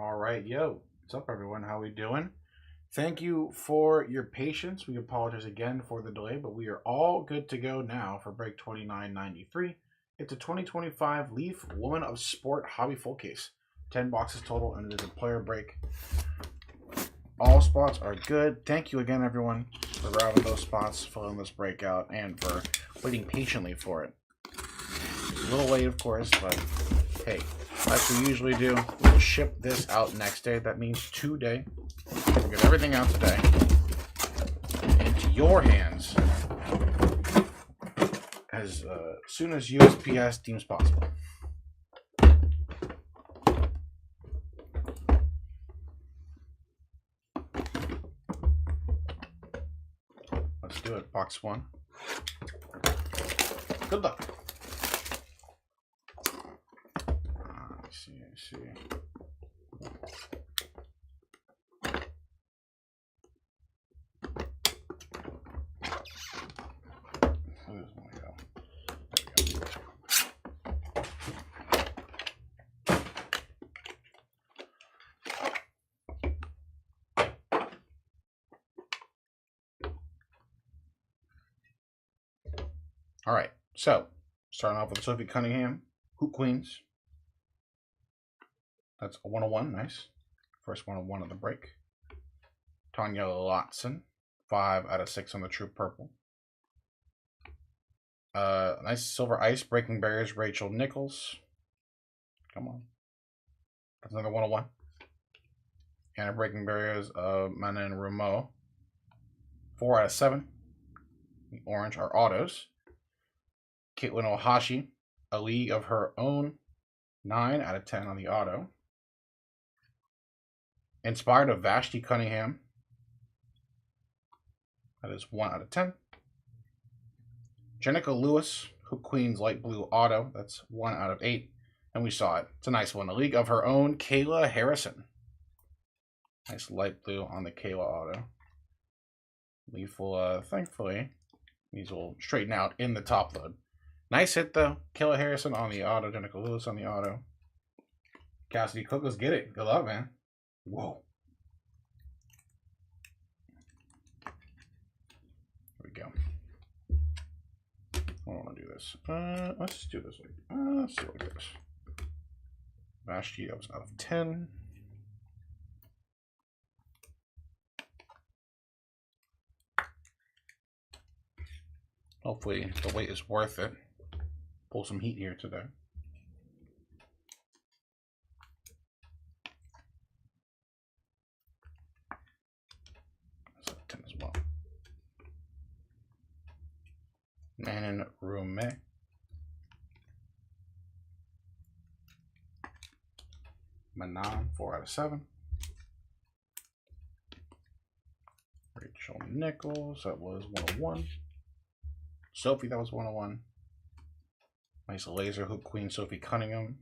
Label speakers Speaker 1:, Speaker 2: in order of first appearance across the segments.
Speaker 1: All right, yo, what's up, everyone? How we doing? Thank you for your patience. We apologize again for the delay, but we are all good to go now for break 2993. It's a 2025 Leaf Woman of Sport Hobby Full Case. 10 boxes total, and it is a player break. All spots are good. Thank you again, everyone, for grabbing those spots, filling this breakout, and for waiting patiently for it. A little late, of course, but hey, like we usually do, we'll ship this out next day. That means today. We'll get everything out today into your hands as soon as USPS deems possible. Let's do it. Box one. Good luck. Let's see. All right, so starting off with Sophie Cunningham, Hoop Queens. That's a 101, nice. First 101 of the break. Tanya Lotson, 5 out of 6 on the True Purple. Nice Silver Ice, Breaking Barriers, Rachel Nichols. Come on. That's another 101. And a Breaking Barriers of Manon Rameau. 4 out of 7. The orange are autos. Caitlin Ohashi, A League of Her Own. 9 out of 10 on the auto. Inspired of Vashti Cunningham. That is 1 out of 10. Jenica Lewis, Hoop Queens Light Blue Auto. That's 1 out of 8. And we saw it. It's a nice one. A League of Her Own, Kayla Harrison. Nice light blue on the Kayla Auto. Leaf will, thankfully, these will straighten out in the top load. Nice hit, though. Kayla Harrison on the auto. Jenica Lewis on the auto. Cassidy Cook, let's get it. Good luck, man. Whoa. Here we go. I don't want to do this. Let's do this. Let's see what it goes. Vashti, that was out of 10. Hopefully the wait is worth it. Pull some heat here today. That's a 10 as well. Manon Rameau. Manon, 4 out of 7. Rachel Nichols, that was 101. Sophie, that was 101. Nice laser hoop queen, Sophie Cunningham.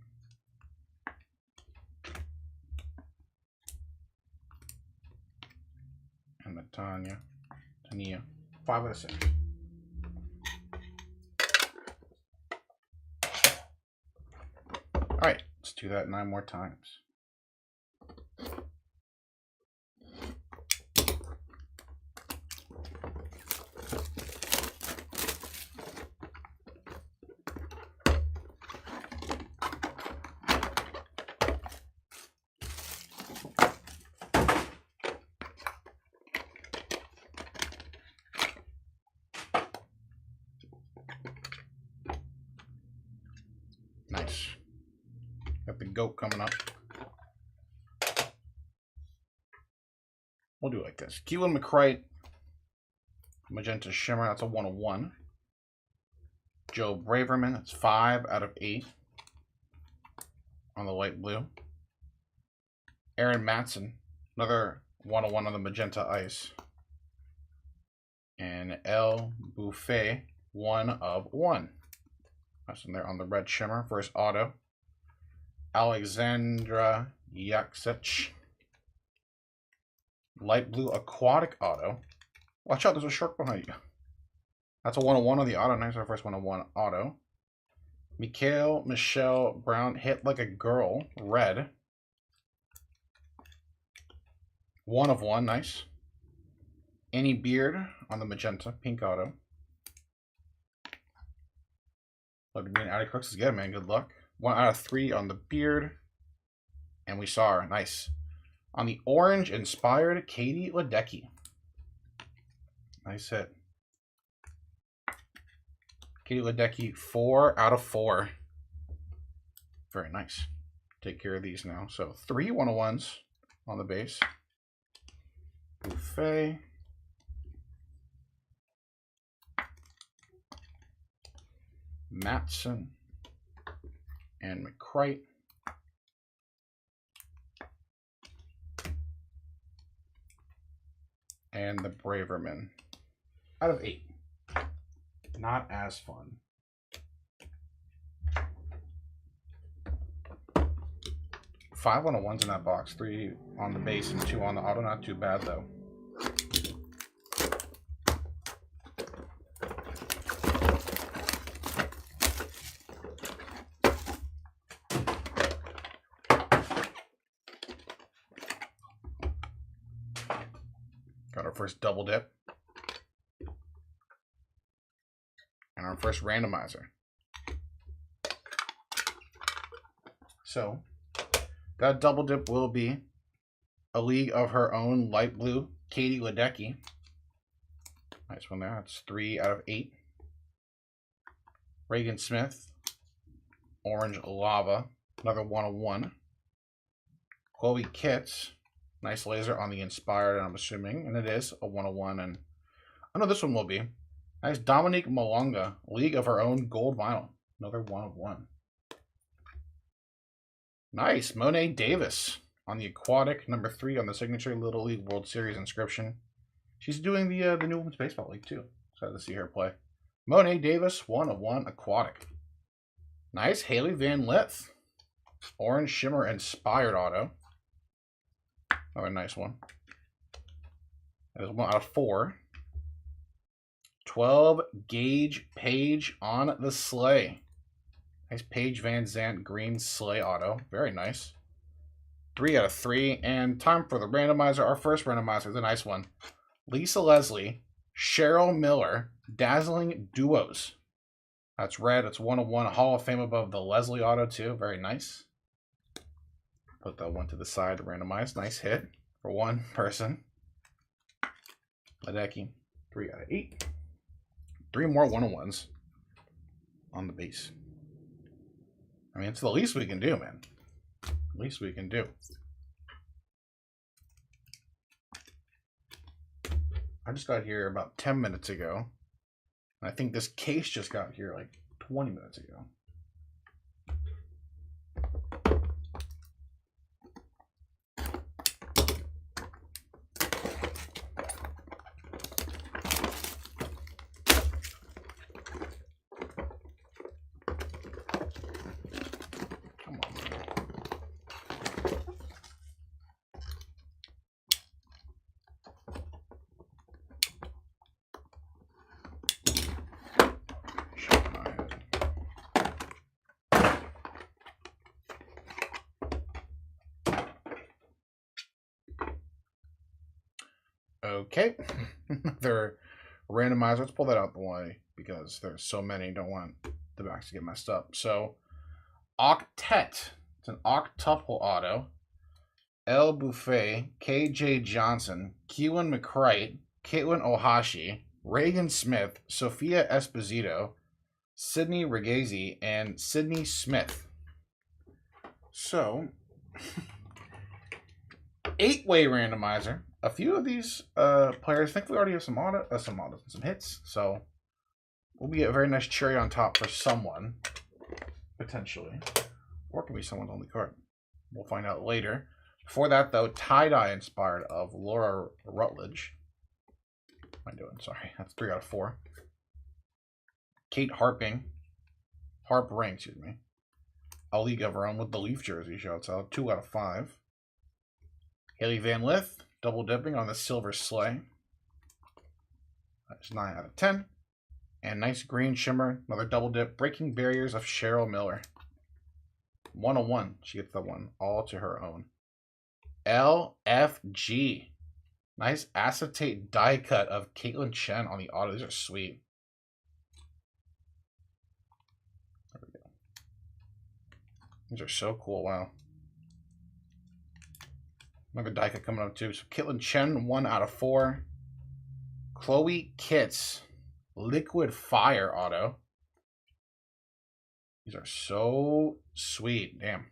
Speaker 1: And Tanya, 5 out of 6. All right, let's do that 9 more times. Nice. Got the goat coming up. We'll do it like this. Keelan McCright, Magenta Shimmer, that's a 101. Joe Braverman, that's 5 out of 8 on the light blue. Aaron Matson, another 101 on the Magenta Ice. And El Buffet, 1 of 1. That's in there on the red shimmer. First auto. Alexandra Yaksich. Light blue aquatic auto. Watch out, there's a shark behind you. That's a 101 on the auto. Nice, our first 101 auto. Michelle Brown, Hit Like a Girl, red. 1 of 1, nice. Annie Beard on the magenta, pink auto. Look, being out of Crooks is good, man. Good luck. 1 out of 3 on the Beard. And we saw her, nice. On the orange inspired, Katie Ledecky. Nice hit. Katie Ledecky, 4 out of 4. Very nice. Take care of these now. So 3 101s on the base. Buffet. Matson. And McCrite. And the Braverman. Out of 8. Not as fun. Five 101s in that box. 3 on the base and 2 on the auto. Not too bad though. Got our first double dip. And our first randomizer. So, that double dip will be a League of Her Own light blue, Katie Ledecky. Nice one there. That's 3 out of 8. Reagan Smith, orange lava, another 101. Chloe Kitts, nice laser on the inspired, I'm assuming, and it is a 101. And I know this one will be. Nice Dominique Malonga, League of Her Own gold vinyl, another 1 of 1. Nice Monet Davis on the aquatic, number 3 on the signature Little League World Series inscription. She's doing the New Women's Baseball League too. Excited to see her play. Monet Davis, 1 of 1 aquatic. Nice Haley Van Lith, orange shimmer inspired auto. Another nice one. That is 1 out of 4. 12 gauge Page on the sleigh. Nice Paige Van Zandt green sleigh auto. Very nice. 3 out of 3. And time for the randomizer. Our first randomizer is a nice one. Lisa Leslie, Cheryl Miller, Dazzling Duos. That's red. It's 1 of 1. Hall of Fame above the Leslie auto too. Very nice. Put that one to the side to randomize. Nice hit for one person. Ledecky, 3 out of 8. 3 more 101s on the base. I mean, it's the least we can do, man. Least we can do. I just got here about 10 minutes ago. I think this case just got here like 20 minutes ago. Okay, another randomizer. Let's pull that out the way because there's so many. Don't want the backs to get messed up. So, Octet. It's an octuple auto. L. Buffet, KJ Johnson, Keelan McCrite, Caitlin Ohashi, Reagan Smith, Sophia Esposito, Sydney Regazi, and Sydney Smith. So, 8-way randomizer. A few of these players, I think we already have some autos and some hits, so we'll be a very nice cherry on top for someone, potentially. Or it can be someone's only card. We'll find out later. Before that, though, tie-dye inspired of Laura Rutledge. What am I doing? Sorry, that's 3 out of 4. Kate Harpring, excuse me. A League of Her Own with the Leaf jersey shouts out, 2 out of 5. Haley Van Lith, double dipping on the silver sleigh. That's 9 out of 10. And nice green shimmer, another double dip, Breaking Barriers of Cheryl Miller. 101, she gets that one all to her own. LFG, Nice acetate die cut of Caitlin Chen on the auto. These are sweet. There we go. These are so cool. Wow. Another die cut coming up too. So Caitlin Chen, 1 out of 4. Chloe Kitts, Liquid Fire auto. These are so sweet. Damn.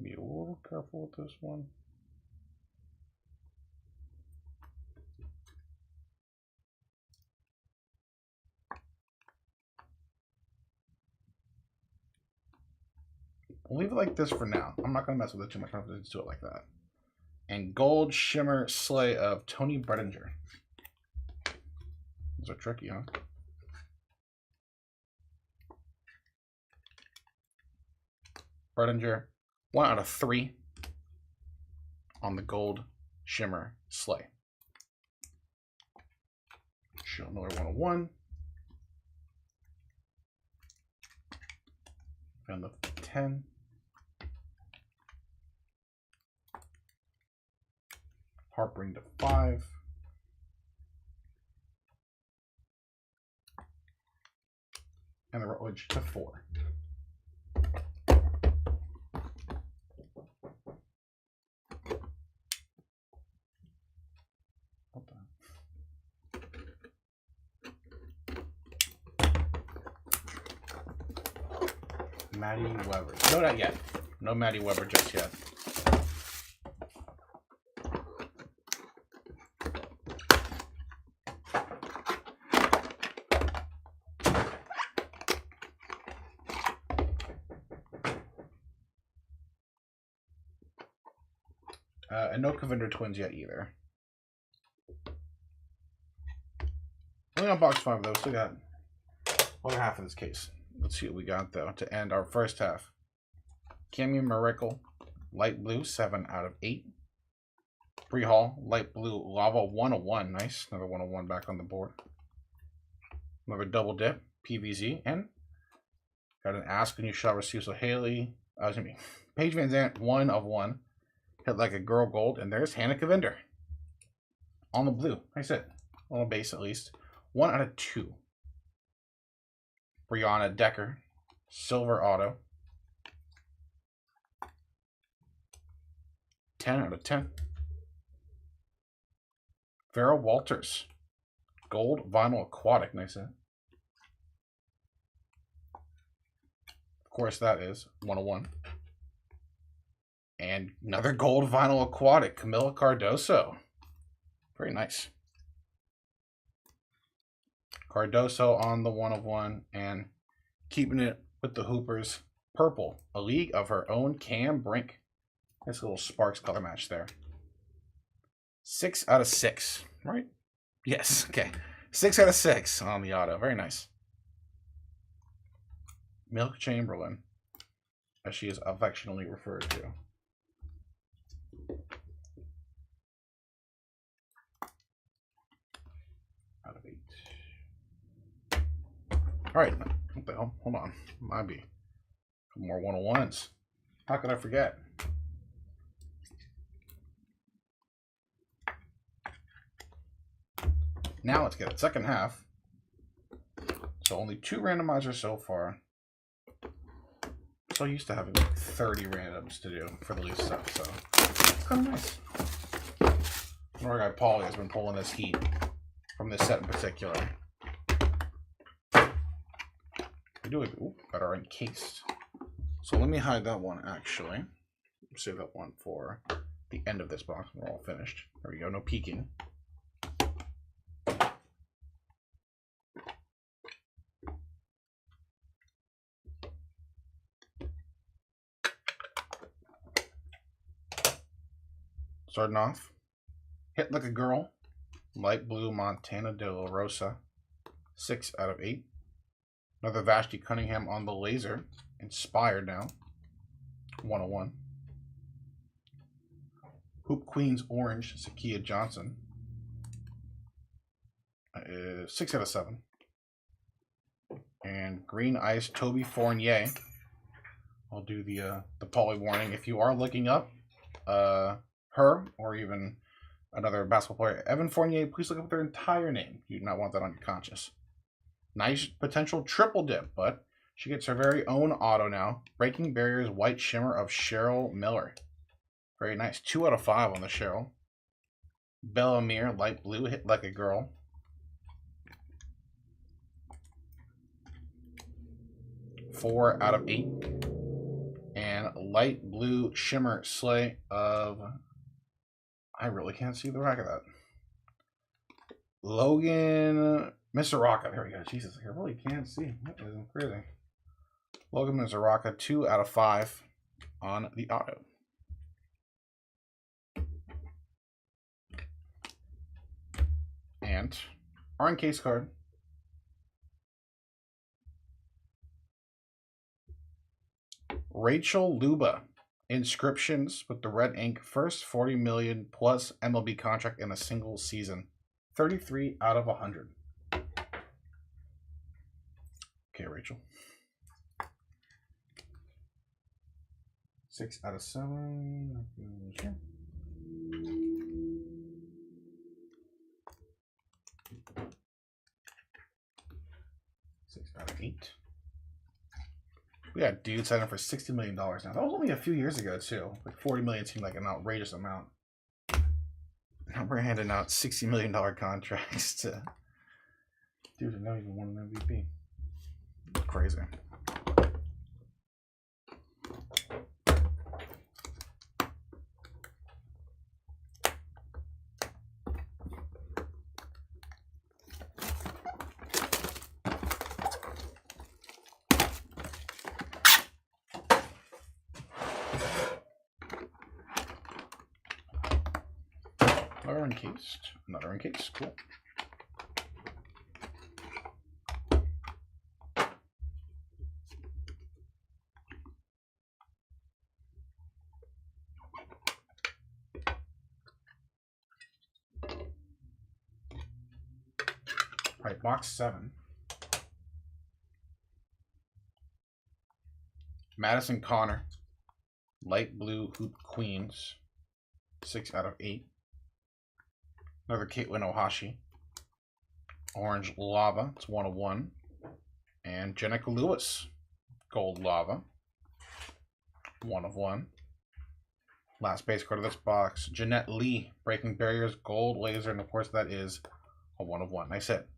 Speaker 1: Be a little careful with this one. We'll leave it like this for now. I'm not going to mess with it too much. I'm going to just do it like that. And Gold Shimmer Slay of Tony Bredinger. Those are tricky, huh? Bredinger, 1 out of 3 on the Gold Shimmer Slay. Show Miller 101. And the 10. Harpering to 5. And the Rutledge to 4. Maddie Weber. No, not yet. No Maddie Weber just yet. And no Kavinder twins yet either. Only on box 5 though. Still got other half of this case. Let's see what we got though to end our first half. Cammy Miracle, light blue, 7 out of 8. Bree Hall, light blue lava, 101. Nice, another 101 back on the board. Another double dip, PVZ, and got an Ask and You Shall Receive. So Haley, Paige Van Zandt, 1 of 1. Hit like a girl gold, and there's Hannah Kavinder on the blue. Nice hit, on the base at least. 1 out of 2. Brianna Decker, silver auto. 10 out of 10. Vera Walters, gold vinyl aquatic. Nice hit. Of course, that is 101. And another gold vinyl aquatic, Camila Cardoso. Very nice. Cardoso on the 1 of 1, and keeping it with the Hoopers, purple, a league of her own, Cam Brink. Nice little Sparks color match there. 6 out of 6, right? Yes, okay. 6 out of 6 on the auto. Very nice. Milk Chamberlain, as she is affectionately referred to. Out of 8. All right, what the hell? Hold on. Might be some more 101s. How could I forget? Now let's get it. Second half. So only 2 randomizers so far. So used to having like 30 randoms to do for the least stuff, so it's kind of nice. Our guy Paulie has been pulling this heat from this set in particular. We do it. Got our encased. So let me hide that one actually. Save that one for the end of this box. We're all finished. There we go. No peeking. Starting off, Hit Like a Girl, light blue Montana de la Rosa, 6 out of 8. Another Vashti Cunningham on the laser, inspired now, 101. Hoop Queens Orange, Sakia Johnson, 6 out of 7. And Green Ice Toby Fournier. I'll do the poly warning. If you are looking up her or even Another basketball player, Evan Fournier. Please look up their entire name. You do not want that on your conscience. Nice potential triple dip, but she gets her very own auto now. Breaking Barriers White Shimmer of Cheryl Miller. Very nice. 2 out of 5 on the Cheryl. Bellamere Light Blue, Hit Like a Girl. Four out of 8. And Light Blue Shimmer Slay of... I really can't see the back of that. Logan Misaraka. There we go. Jesus, I really can't see. That is crazy. Logan Misaraka, 2 out of 5 on the auto. And our encase card. Rachel Luba. Inscriptions with the red ink. First 40 million plus MLB contract in a single season. 33 out of 100. Okay, Rachel. 6 out of 7. Sure. 6 out of 8. We got dudes signing for $60 million now. That was only a few years ago, too. Like $40 million seemed like an outrageous amount. Now we're handing out $60 million contracts to dudes that don't even won an MVP. Crazy. Another encased. Another encased. Cool. All right, box 7. Madison Connor. Light Blue Hoop Queens. 6 out of 8. Another Caitlin Ohashi. Orange Lava. It's 1 of 1. And Jenica Lewis. Gold Lava. 1 of 1. Last base card of this box. Jeanette Lee. Breaking Barriers. Gold Laser. And of course that is a 1 of 1. Nice hit.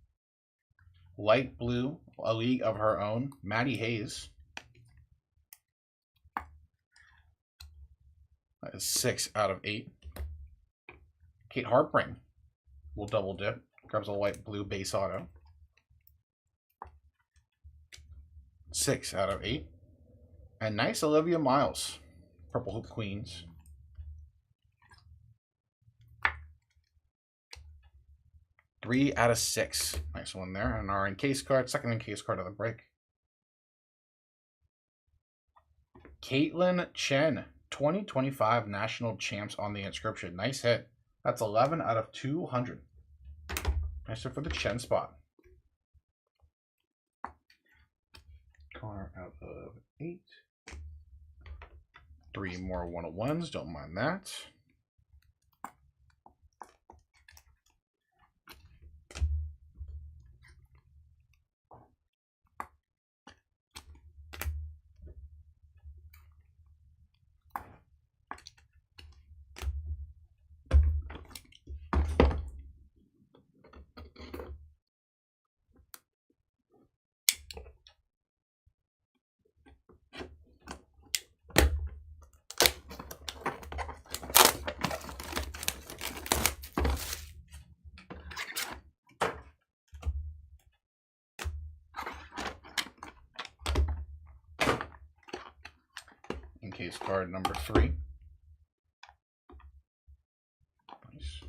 Speaker 1: Light Blue. A League of Her Own. Maddie Hayes. That is 6 out of 8. Kate Hartring will double dip. Grabs a light blue base auto. 6 out of 8. And nice Olivia Miles. Purple Hoop Queens. Three out of 6. Nice one there. And our encase card, second encase card of the break. Caitlin Chen. 2025 National Champs on the inscription. Nice hit. That's 11 out of 200. Nice hit for the Chen spot. Connor out of 8. 3 more 1-of-1s. Don't mind that. Encase card number 3. Nice.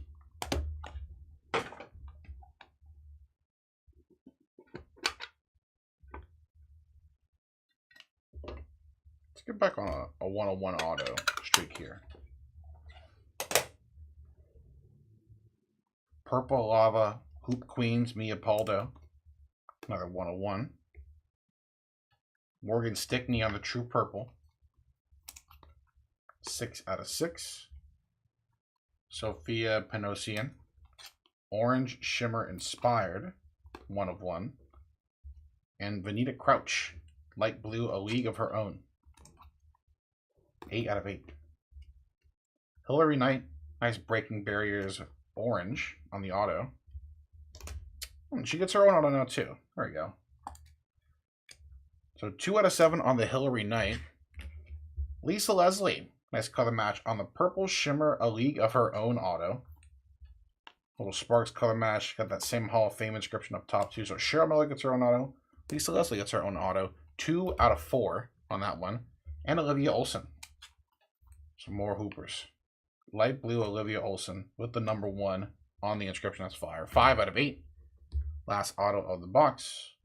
Speaker 1: Let's get back on a 1-on-1 auto streak here. Purple Lava Hoop Queens Mia Paldo. Another 1-on-1. Morgan Stickney on the True Purple. 6 out of 6. Sophia Panosian. Orange Shimmer Inspired, 1 of 1. And Vanita Crouch, light blue, A League of Her Own, 8 out of 8. Hillary Knight, nice Breaking Barriers orange on the auto. She gets her own auto now too. There we go. So 2 out of 7 on the Hillary Knight. Lisa Leslie, nice color match on the Purple Shimmer, A League of Her Own auto. Little Sparks color match. Got that same Hall of Fame inscription up top too. So Cheryl Miller gets her own auto. Lisa Leslie gets her own auto. 2 out of 4 on that one. And Olivia Olson. Some more Hoopers. Light blue Olivia Olson with the number 1 on the inscription. That's fire. 5 out of 8. Last auto of the box.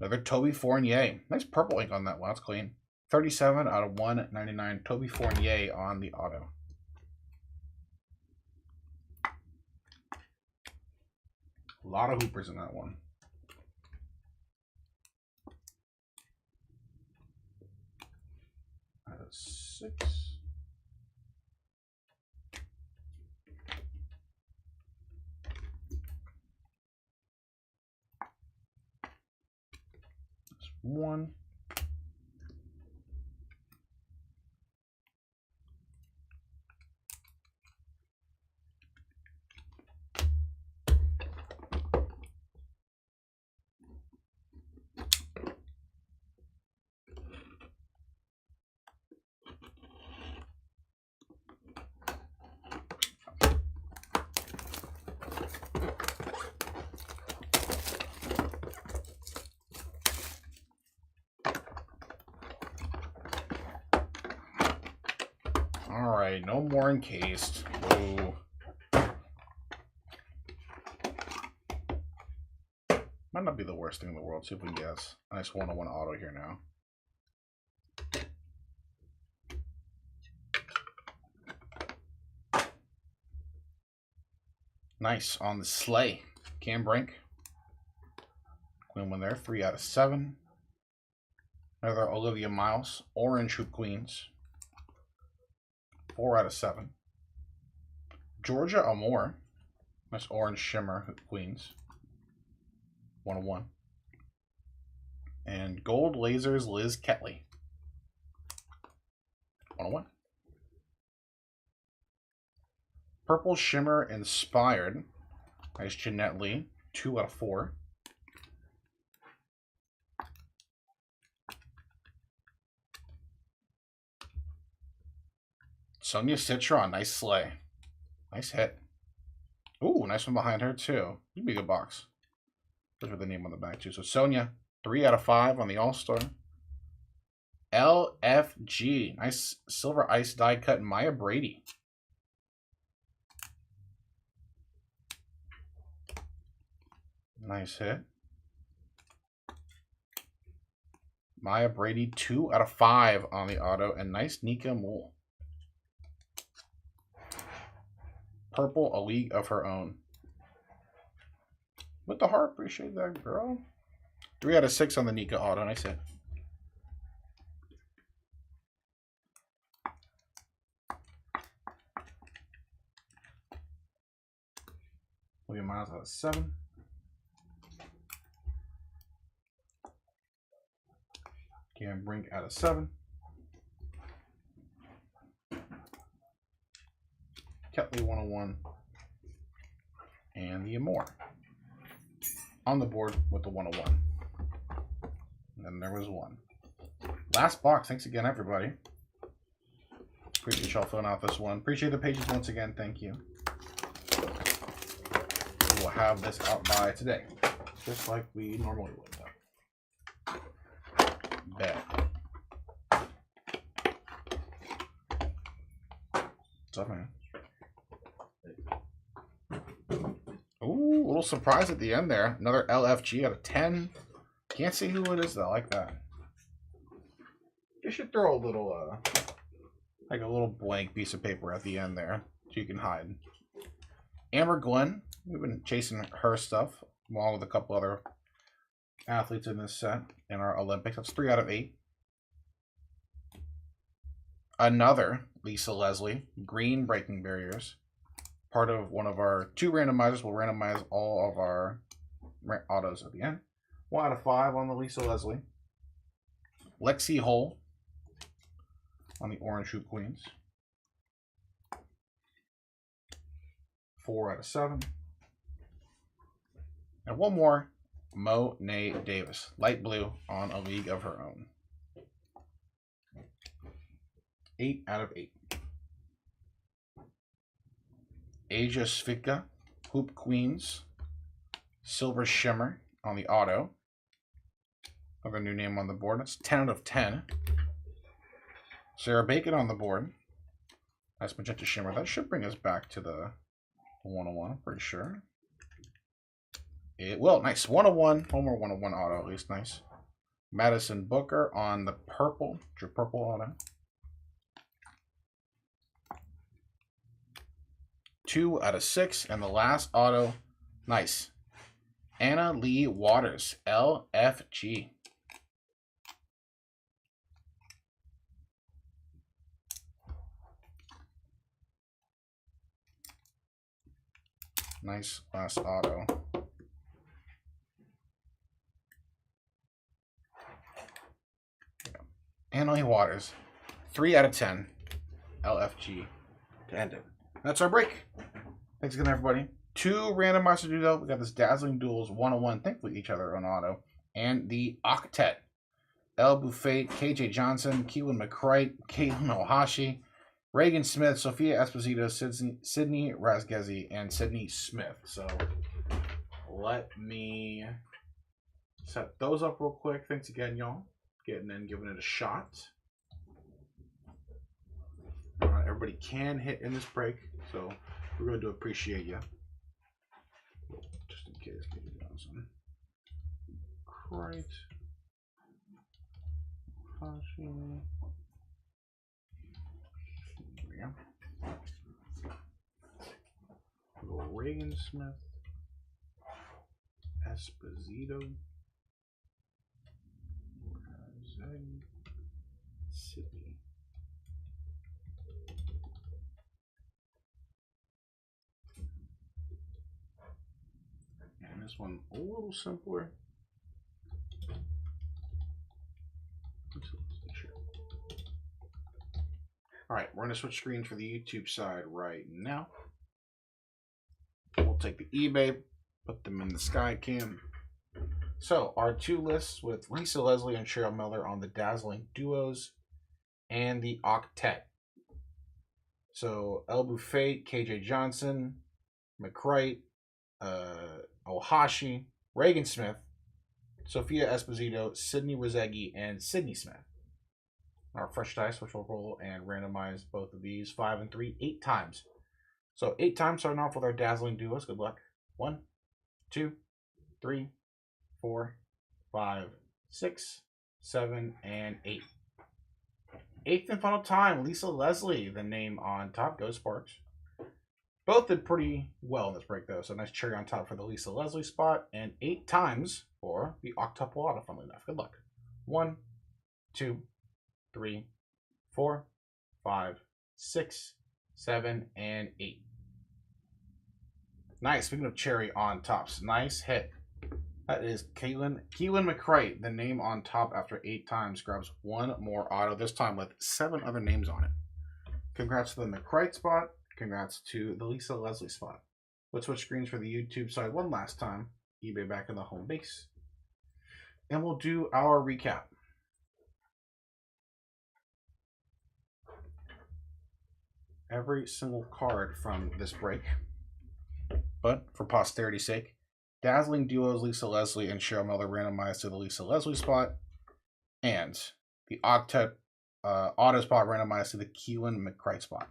Speaker 1: Another Toby Fournier. Nice purple ink on that one. That's clean. 37 out of 199. Toby Fournier on the auto. A lot of Hoopers in that one. Out of 6. That's 1. All right, no more encased. Ooh. Might not be the worst thing in the world. See if we can guess. Nice 101 auto here now. Nice on the Slay. Cam Brink. Queen one there. 3 out of 7. Another Olivia Miles. Orange Hoop Queens. 4 out of 7. Georgia Amore. Nice Orange Shimmer Hoop Queens. 1 of 1. And Gold Lasers Liz Ketley. 1 of 1. Purple Shimmer Inspired. Nice Jeanette Lee. 2 out of 4. Sonia Citron. Nice Slay. Nice hit. Ooh, nice one behind her too. You'd be a good box. Look at the name on the back too. So Sonia, 3 out of 5 on the All-Star. LFG. Nice silver ice die cut Maya Brady. Nice hit. Maya Brady, 2 out of 5 on the auto. And nice Nika Moole. Purple, A League of Her Own. With the heart, appreciate that, girl. 3 out of 6 on the Nika auto. Nice hit. William Miles out of 7. Cam Brink out of 7. Ketley 101. And the Amore on the board with the 101. And then there was 1. Last box. Thanks again, everybody. Appreciate y'all filling out this one. Appreciate the patience once again. Thank you. We'll have this out by today, just like we normally would. Bet. What's up, man? Ooh, a little surprise at the end there. Another LFG out of 10. Can't see who it is though. I like that. You should throw a little, like a little blank piece of paper at the end there, so you can hide. Amber Glenn. We've been chasing her stuff along with a couple other athletes in this set in our Olympics. That's 3 out of 8. Another Lisa Leslie, green breaking barriers. Part of one of our 2 randomizers. We'll randomize all of our autos at the end. 1 out of 5 on the Lisa Leslie. Lexi Hull on the Orange Hoop Queens. 4 out of 7. And one more, Mo'ne Davis, light blue on A League of Her Own. 8 out of 8. Asia Svitka, Hoop Queens, Silver Shimmer on the auto. Another new name on the board. That's 10 out of 10. Sarah Bacon on the board. Nice Magenta Shimmer. That should bring us back to the 101, I'm pretty sure. It will. Nice. 101. Homer 101 auto, at least. Nice. Madison Booker on the purple. Your purple auto. 2 out of 6. And the last auto. Nice. Anna Lee Waters. LFG. Nice last auto. Anna Lee Waters. 3 out of 10. LFG to end it. That's our break. Thanks again, everybody. 2 randomizer duo. We got this Dazzling Duels 101. Thankfully, each other on auto. And the Octet. El Buffet, KJ Johnson, Keelan McCright, Caitlin Ohashi, Reagan Smith, Sophia Esposito, Sydney Razgezi, and Sydney Smith. So let me set those up real quick. Thanks again, y'all. Getting in, giving it a shot. Everybody can hit in this break, so we really do appreciate you. Just in case, right. There we go. Little Reagan Smith, Esposito, Sydney. And this one a little simpler. All right, we're going to switch screens for the YouTube side right now. We'll take the eBay, put them in the SkyCam. So, our 2 lists with Lisa Leslie and Cheryl Miller on the Dazzling Duos and the Octet. So, El Buffet, KJ Johnson, McCright, Ohashi, Reagan Smith, Sophia Esposito, Sydney Razegi, and Sydney Smith. Our fresh dice, which we'll roll and randomize both of these 5 and 3 8 times. So 8 times starting off with our Dazzling Duos. Good luck. 1, 2, 3, 4, 5, 6, 7, and 8. 8th and final time, Lisa Leslie, the name on top. Go Sparks. Both did pretty well in this break, though. So nice cherry on top for the Lisa Leslie spot. And 8 times for the octuple auto, funnily enough. Good luck. 1, 2, 3, 4, 5, 6, 7, and 8. Nice. Speaking of cherry on tops, nice hit. That is Keelan McCright, the name on top after 8 times. Grabs 1 more auto, this time with 7 other names on it. Congrats to the McCright spot. Congrats to the Lisa Leslie spot. Let's switch screens for the YouTube side one last time. eBay back in the home base. And we'll do our recap. Every single card from this break. But for posterity's sake, Dazzling Duos, Lisa Leslie and Cheryl Miller randomized to the Lisa Leslie spot. And the Octet auto spot randomized to the Keelan McCright spot.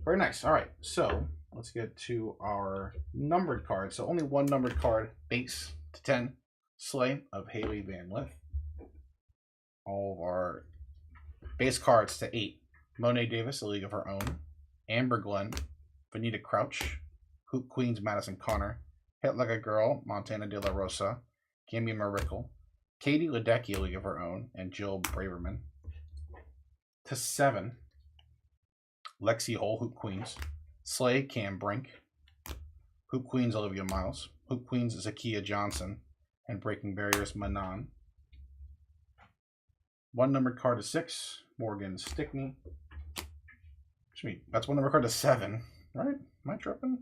Speaker 1: Very nice. All right, so let's get to our numbered cards. So only 1 numbered card, base to 10, Slay of Hailey Van Lith. All of our base cards to 8, Mo'ne Davis, A League of Her Own, Amber Glenn, Vanita Crouch, Hoop Queens, Madison Connor, Hit Like a Girl, Montana De La Rosa, Gammy Miracle, Katie Ledecky, A League of Her Own, and Jill Braverman. To 7, Lexi Hole, Hoop Queens. Slay, Cam Brink. Hoop Queens, Olivia Miles. Hoop Queens, Zakiya Johnson. And Breaking Barriers, Manon. 1 numbered card to 6, Morgan Stickney. That's 1 numbered card to 7, right? Am I tripping?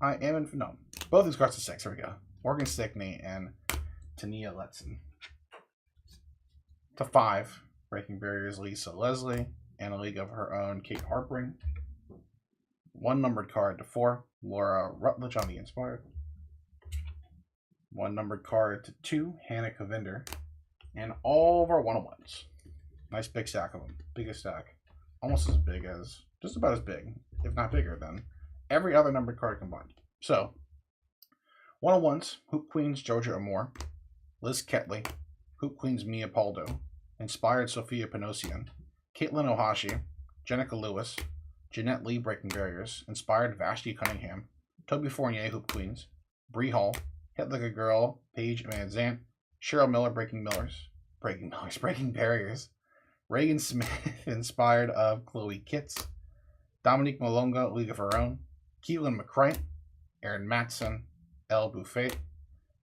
Speaker 1: I am no. Both these cards to 6. There we go. Morgan Stickney and Tania Letson. To 5, Breaking Barriers, Lisa Leslie. And a League of Her Own, Kate Harpring. 1 numbered card to 4, Laura Rutledge on the Inspired. 1 numbered card to 2, Hannah Kavinder. And all of our 101s. Nice big stack of them. Biggest stack. Almost as big as, just about as big, if not bigger than every other numbered card combined. So, 101s, Hoop Queens, Georgia Amore. Liz Ketley. Hoop Queens, Mia Paldo. Inspired, Sophia Panosian. Caitlin Ohashi. Jenica Lewis. Jeanette Lee, Breaking Barriers. Inspired, Vashti Cunningham. Toby Fournier, Hoop Queens. Bree Hall. Hit Like a Girl, Paige Van Zandt. Cheryl Miller, Breaking Barriers. Reagan Smith, Inspired of Chloe Kitts. Dominique Malonga, League of Her Own. Keelan McCright. Aaron Matson. Elle Buffet.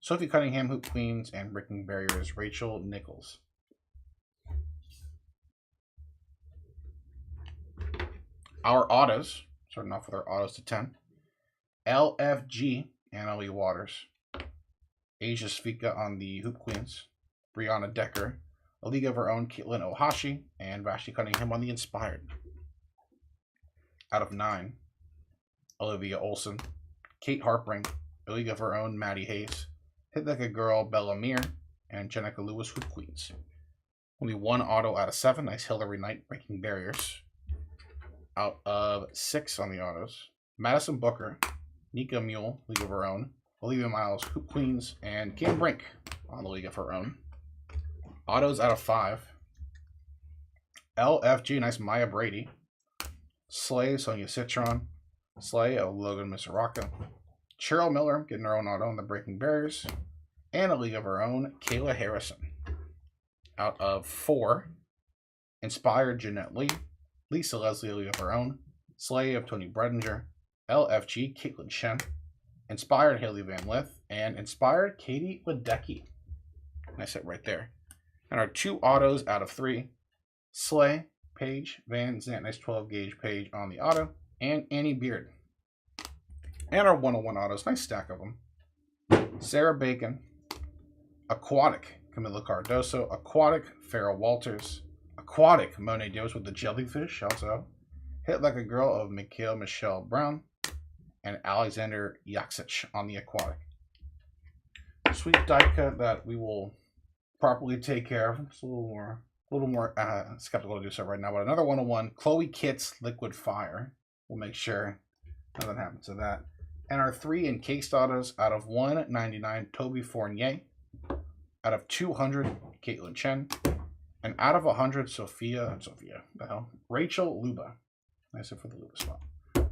Speaker 1: Sophie Cunningham, Hoop Queens. And Breaking Barriers, Rachel Nichols. Our autos, starting off with our autos to 10. LFG, Annalie Waters. Asia Sfika on the Hoop Queens. Brianna Decker. A League of Her Own, Caitlin Ohashi. And Vashti Cunningham on the Inspired. Out of 9, Olivia Olson. Kate Harpring. A League of Her Own, Maddie Hayes. Hit Like a Girl, Bella Meir. And Jenica Lewis, Hoop Queens. Only 1 auto out of 7. Nice Hillary Knight, Breaking Barriers. Out of 6 on the autos. Madison Booker. Nika Mule, League of Her Own. Olivia Miles, Hoop Queens, and Cam Brink on the League of Her Own. Autos out of 5. LFG, nice Maya Brady. Slay, Sonia Citron. Slay of Logan Misaraka. Cheryl Miller, getting her own auto on the Breaking Barriers. And a League of Her Own, Kayla Harrison. Out of 4. Inspired, Jeanette Lee. Lisa Leslie, League of Her Own. Slay of Tony Bredinger. LFG, Caitlin Shen. Inspired, Haley Van Lith. And Inspired, Katie Ledecky. Nice hit right there. And our 2 autos out of 3. Slay, Paige Van Zandt. Nice 12 gauge Paige on the auto. And Annie Beard. And our 101 autos. Nice stack of them. Sarah Bacon. Aquatic, Camila Cardoso. Aquatic, Farrell Walters. Aquatic, Monet Diaz with the jellyfish. Also, Hit Like a Girl of Mikhail Michelle Brown. And Alexander Yaksich on the Aquatic. Sweet die cut that we will properly take care of. It's a little more skeptical to do so right now. But another 101, Chloe Kitts, Liquid Fire. We'll make sure nothing happens to that. And our 3 encased autos out of 199, Toby Fournier. Out of 200, Caitlin Chen. And out of 100, Rachel Luba. Nice for the Luba spot.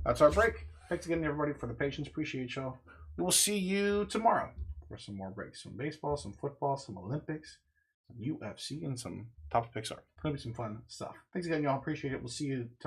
Speaker 1: That's our break. Thanks again, everybody, for the patience. Appreciate y'all. We will see you tomorrow for some more breaks. Some baseball, some football, some Olympics, some UFC, and some top picks. It's going to be some fun stuff. Thanks again, y'all. Appreciate it. We'll see you tomorrow.